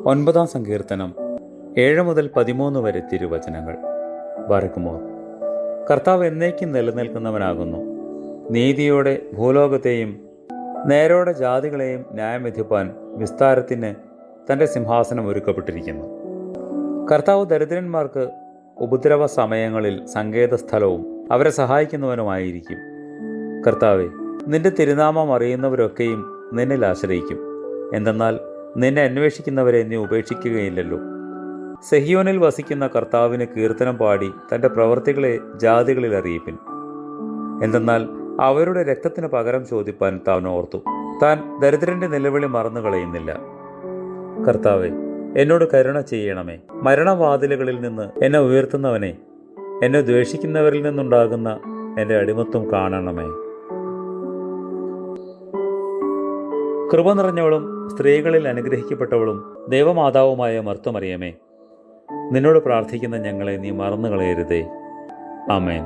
9-ാം സങ്കീർത്തനം 7 മുതൽ 13 വരെ തിരുവചനങ്ങൾ. ബാരക്കുമോർ. കർത്താവ് എന്നേക്കും നിലനിൽക്കുന്നവനാകുന്നു. നീതിയോടെ ഭൂലോകത്തെയും നേരോടെ ജാതികളെയും ന്യായം വിധിപ്പാൻ വിസ്താരത്തിന് തൻ്റെ സിംഹാസനം ഒരുക്കപ്പെട്ടിരിക്കുന്നു. കർത്താവ് ദരിദ്രന്മാർക്ക് ഉപദ്രവ സമയങ്ങളിൽ സങ്കേതസ്ഥലവും അവരെ സഹായിക്കുന്നവനുമായിരിക്കും. കർത്താവെ, നിന്റെ തിരുനാമം അറിയുന്നവരൊക്കെയും നിന്നിൽ ആശ്രയിക്കും. എന്തെന്നാൽ നിന്നെ അന്വേഷിക്കുന്നവരെ നീ ഉപേക്ഷിക്കുകയില്ലല്ലോ. സെഹിയോനിൽ വസിക്കുന്ന കർത്താവിന് കീർത്തനം പാടി തൻ്റെ പ്രവൃത്തികളെ ജാതികളിൽ അറിയിപ്പിൻ. എന്തെന്നാൽ അവരുടെ രക്തത്തിന് പകരം ചോദിപ്പാൻ താൻ ഓർത്തു. താൻ ദരിദ്രന്റെ നിലവിളി മറന്നു കളയുന്നില്ല. കർത്താവെ, എന്നോട് കരുണ ചെയ്യണമേ. മരണവാതിലുകളിൽ നിന്ന് എന്നെ ഉയർത്തുന്നവനെ, എന്നെ ദ്വേഷിക്കുന്നവരിൽ നിന്നുണ്ടാകുന്ന എൻ്റെ അടിമത്വം കാണണമേ. കൃപ നിറഞ്ഞവളും സ്ത്രീകളിൽ അനുഗ്രഹിക്കപ്പെട്ടവളും ദൈവമാതാവുമായ മർത്തമറിയമേ, നിന്നോട് പ്രാർത്ഥിക്കുന്ന ഞങ്ങളെ നീ മറന്നു കളയരുതേ. ആമേൻ.